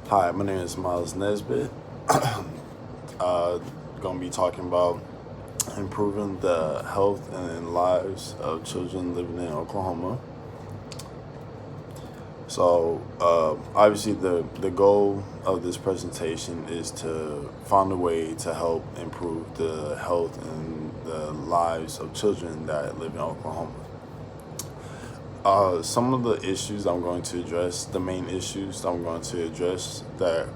Hi, my name is Miles Nesbitt. uh, going to be talking about improving the health and lives of children living in Oklahoma. Obviously, the goal of this presentation is to find a way to help improve the health and the lives of children that live in Oklahoma. Some of the issues I'm going to address, the main issues I'm going to address that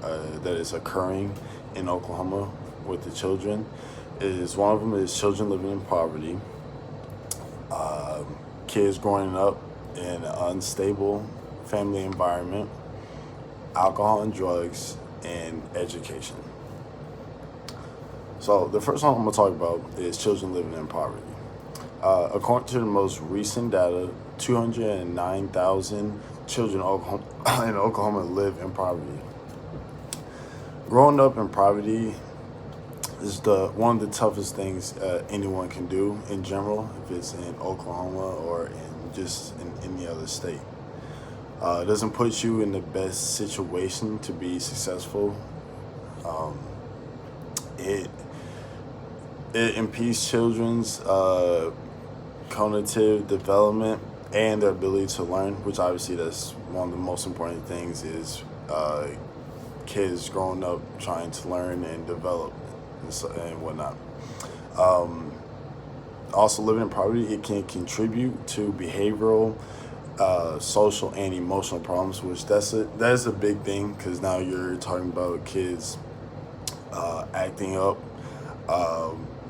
is occurring in Oklahoma with the children, is one of them is children living in poverty, kids growing up in an unstable family environment, alcohol and drugs, and education. So the first one I'm going to talk about is children living in poverty. According to the most recent data, 209,000 children in Oklahoma live in poverty. Growing up in poverty is one of the toughest things anyone can do in general, if it's in Oklahoma or in just in any other state. It doesn't put you in the best situation to be successful. It it impedes children's cognitive development and their ability to learn, which obviously that's one of the most important things is kids growing up trying to learn and develop and whatnot. Also, living in poverty, it can contribute to behavioral, social, and emotional problems, which that's a big thing because now you're talking about kids acting up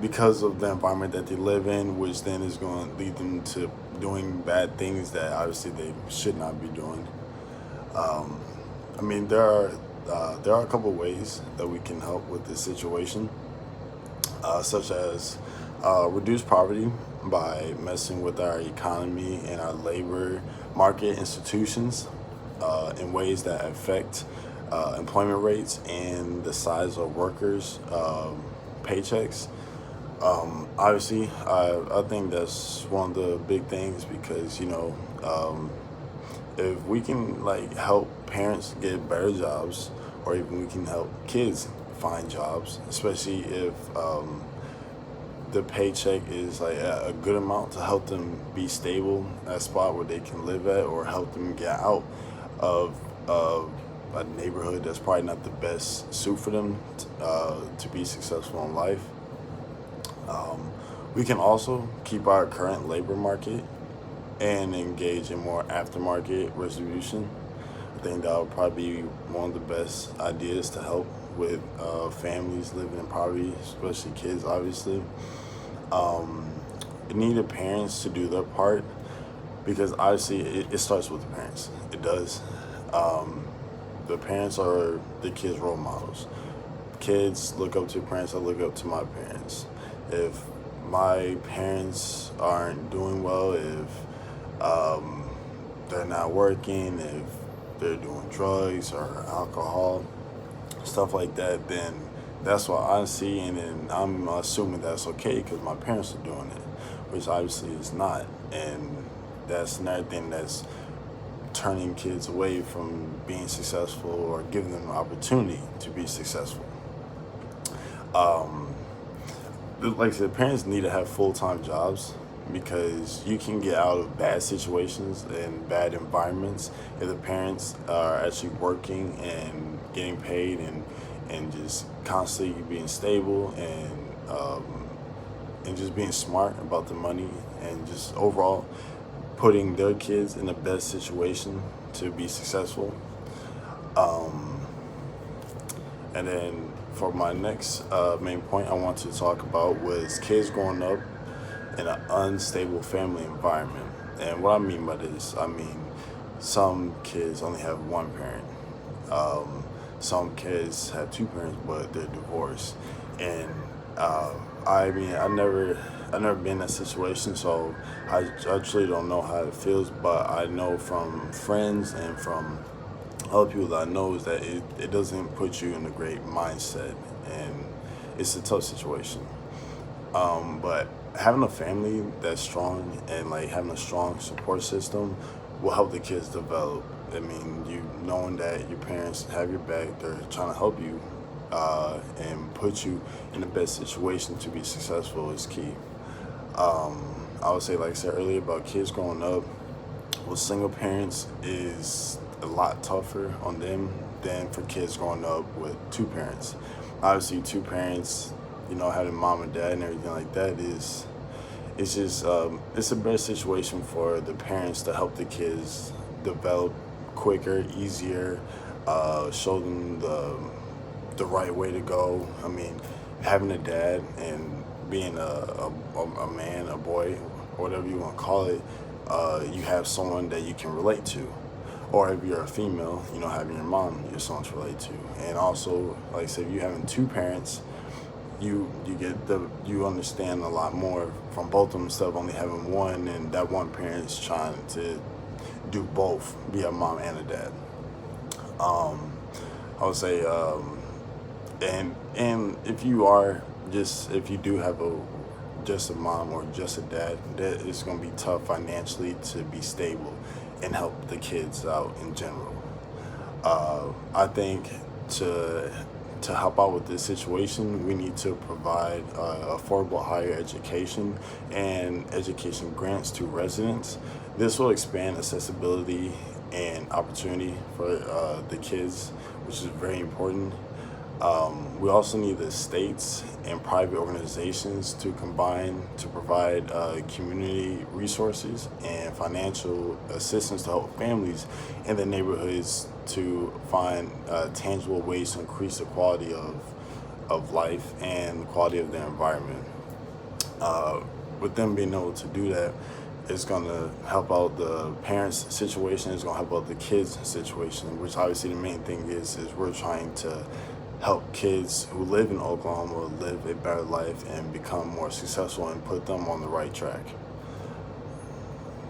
because of the environment that they live in, which then is going to lead them to doing bad things that obviously they should not be doing. I mean, there are a couple ways that we can help with this situation, such as reduce poverty by messing with our economy and our labor market institutions in ways that affect employment rates and the size of workers' paychecks. Obviously, I think that's one of the big things because if we can like help parents get better jobs, or even we can help kids find jobs, especially if the paycheck is like a good amount to help them be stable at a spot where they can live at, or help them get out of a neighborhood that's probably not the best suit for them to be successful in life. We can also keep our current labor market and engage in more aftermarket distribution. I think that would probably be one of the best ideas to help with families living in poverty, especially kids, obviously. It need the parents to do their part because obviously it starts with the parents. It does. The parents are the kids' role models. Kids look up to parents. I look up to my parents. If my parents aren't doing well, if they're not working, if they're doing drugs or alcohol, stuff like that, then that's what I see, and then I'm assuming that's okay because my parents are doing it, which obviously is not, and that's another thing that's turning kids away from being successful or giving them an opportunity to be successful. Um, like I said, parents need to have full-time jobs because you can get out of bad situations and bad environments if the parents are actually working and getting paid and just constantly being stable and just being smart about the money and just overall putting their kids in the best situation to be successful. Um, and then for my next main point I want to talk about was kids growing up in an unstable family environment. And what I mean by this, I mean some kids only have one parent. Some kids have two parents, but they're divorced. And I mean, I never been in that situation, so I truly don't know how it feels. But I know from friends and from other people that I know is that it doesn't put you in a great mindset, and it's a tough situation. But having a family that's strong and like having a strong support system will help the kids develop I mean, you knowing that your parents have your back, they're trying to help you and put you in the best situation to be successful is key. I would say, like I said earlier, about kids growing up with single parents is a lot tougher on them than for kids growing up with two parents. Obviously, two parents, having mom and dad and everything like that it's just it's a better situation for the parents to help the kids develop quicker, easier, show them the right way to go. I mean, having a dad and being a man, a boy, whatever you want to call it, you have someone that you can relate to. Or if you're a female, having your mom, you're someone to relate to. And also, like I said, if you having two parents, you understand a lot more from both of them instead of only having one, and that one parent's trying to do both, be a mom and a dad. I would say, and if you do have just a mom or just a dad, that it's going to be tough financially to be stable and help the kids out in general. I think to help out with this situation, we need to provide affordable higher education and education grants to residents. This will expand accessibility and opportunity for the kids, which is very important. We also need the states and private organizations to combine to provide community resources and financial assistance to help families in the neighborhoods to find tangible ways to increase the quality of life and the quality of their environment. With them being able to do that, it's going to help out the parents' situation, it's going to help out the kids' situation, which obviously the main thing is we're trying to help kids who live in Oklahoma live a better life and become more successful and put them on the right track.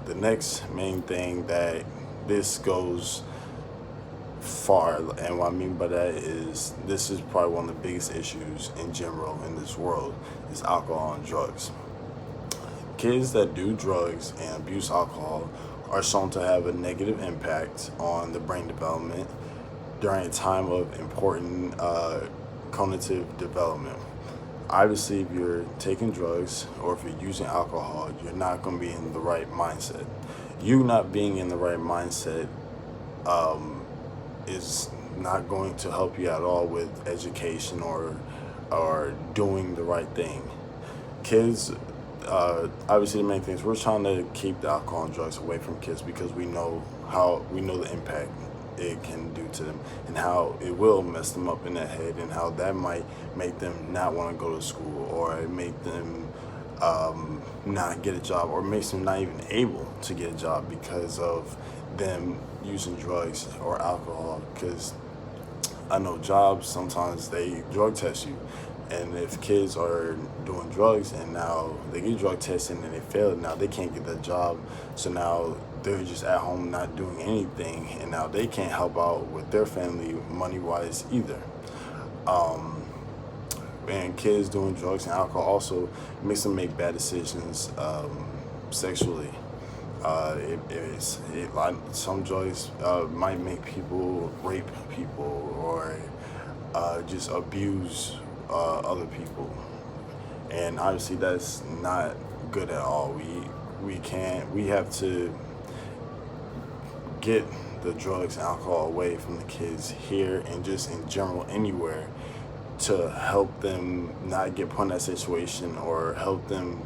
The next main thing that this goes far, and what I mean by that is this is probably one of the biggest issues in general in this world, is alcohol and drugs. Kids that do drugs and abuse alcohol are shown to have a negative impact on the brain development during a time of important cognitive development. Obviously, if you're taking drugs or if you're using alcohol, you're not going to be in the right mindset. You not being in the right mindset is not going to help you at all with education or doing the right thing. Kids, obviously the main thing is we're trying to keep the alcohol and drugs away from kids because we know the impact it can do to them and how it will mess them up in the head and how that might make them not want to go to school or make them not get a job or makes them not even able to get a job because of them using drugs or alcohol. Because I know jobs, sometimes they drug test you, and if kids are doing drugs and now they get drug tested and they fail, now they can't get that job, so now they're just at home not doing anything, and now they can't help out with their family money-wise either. And kids doing drugs and alcohol also makes them make bad decisions sexually. Some drugs might make people rape people or just abuse other people, and obviously that's not good at all. We have to get the drugs and alcohol away from the kids here and just in general anywhere to help them not get put in that situation or help them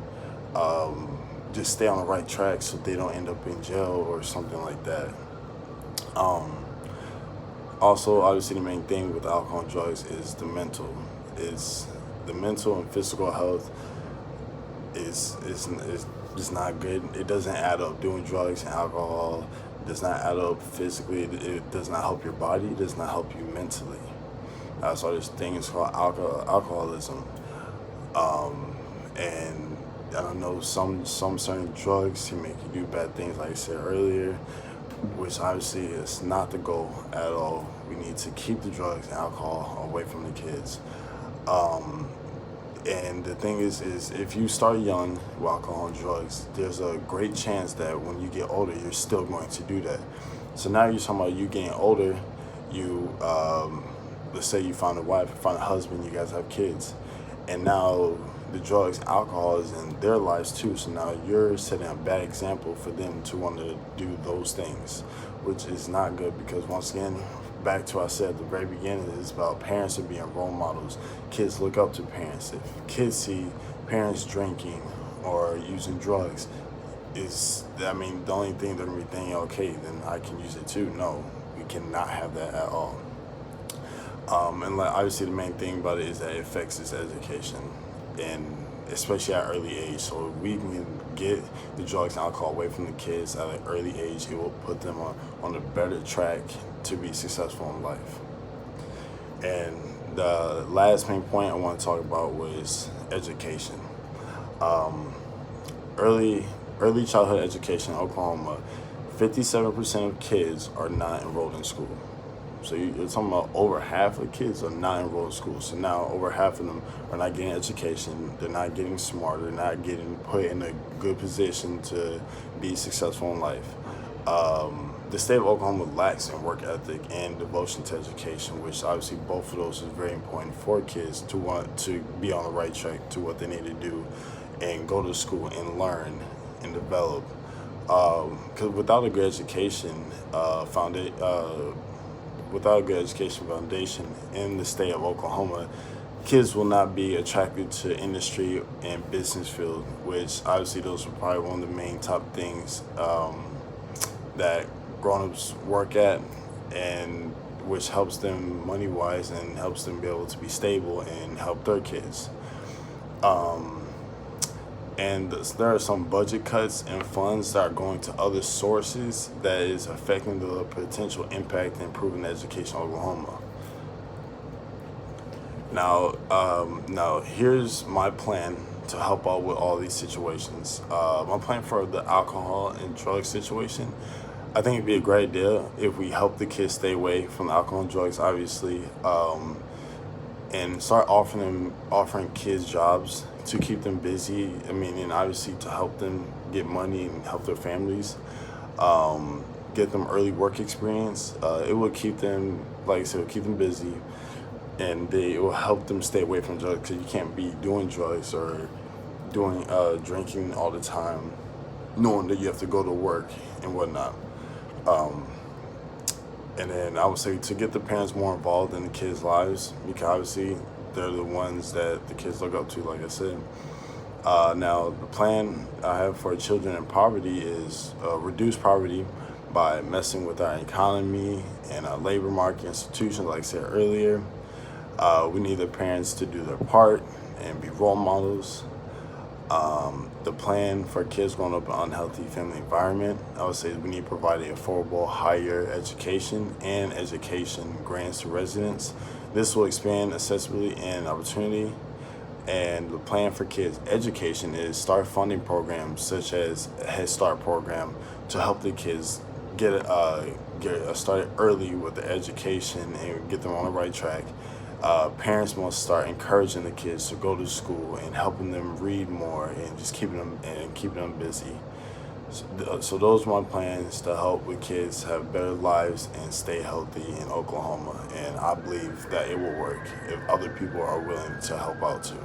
just stay on the right track so they don't end up in jail or something like that. Also, obviously the main thing with alcohol and drugs is the mental and physical health is just not good. It doesn't add up. Doing drugs and alcohol does not add up physically. It does not help your body. It does not help you mentally. So this thing is called alcoholism. And I don't know, some certain drugs can make you do bad things, like I said earlier, which obviously is not the goal at all. We need to keep the drugs and alcohol away from the kids. And the thing is if you start young with alcohol and drugs, there's a great chance that when you get older, you're still going to do that. So now you're talking about you getting older, you let's say you find a wife, you find a husband, you guys have kids, and now the drugs, alcohol is in their lives too. So now you're setting a bad example for them to want to do those things, which is not good because once again, back to what I said at the very beginning, it's about parents are being role models. Kids look up to parents. If kids see parents drinking or using drugs, the only thing they're gonna be thinking, okay, then I can use it too. No, we cannot have that at all. And like obviously the main thing about it is that it affects his education, and especially at early age. So if we can get the drugs and alcohol away from the kids at an early age, it will put them on a better track to be successful in life. And the last main point I want to talk about was education. Um, early childhood education in Oklahoma, 57% of kids are not enrolled in school. So you're talking about over half of kids are not enrolled in school. So now over half of them are not getting education. They're not getting smarter. They're not getting put in a good position to be successful in life. The state of Oklahoma lacks in work ethic and devotion to education, which obviously both of those is very important for kids to want to be on the right track to what they need to do and go to school and learn and develop. Because without a good education without a good education foundation in the state of Oklahoma, kids will not be attracted to industry and business field, which obviously those are probably one of the main top things that grown-ups work at, and which helps them money-wise and helps them be able to be stable and help their kids. And there are some budget cuts and funds that are going to other sources that is affecting the potential impact and improving education in Oklahoma. Now here's my plan to help out with all these situations. My plan for the alcohol and drug situation, I think it'd be a great idea if we help the kids stay away from alcohol and drugs, obviously, and start offering kids jobs to keep them busy. And obviously to help them get money and help their families. Get them early work experience. It will keep them, like I said, it will keep them busy, and it will help them stay away from drugs because you can't be doing drugs or doing drinking all the time, knowing that you have to go to work and whatnot. And then I would say to get the parents more involved in the kids' lives, because obviously they're the ones that the kids look up to, like I said. Now, the plan I have for children in poverty is reduce poverty by messing with our economy and our labor market institutions, like I said earlier. We need the parents to do their part and be role models. The plan for kids growing up in an unhealthy family environment, I would say we need to provide an affordable higher education and education grants to residents. This will expand accessibility and opportunity. And the plan for kids' education is start funding programs such as a Head Start program to help the kids get started early with the education and get them on the right track. Parents must start encouraging the kids to go to school and helping them read more and just keeping them busy. So those are my plans to help with kids have better lives and stay healthy in Oklahoma, and I believe that it will work if other people are willing to help out too.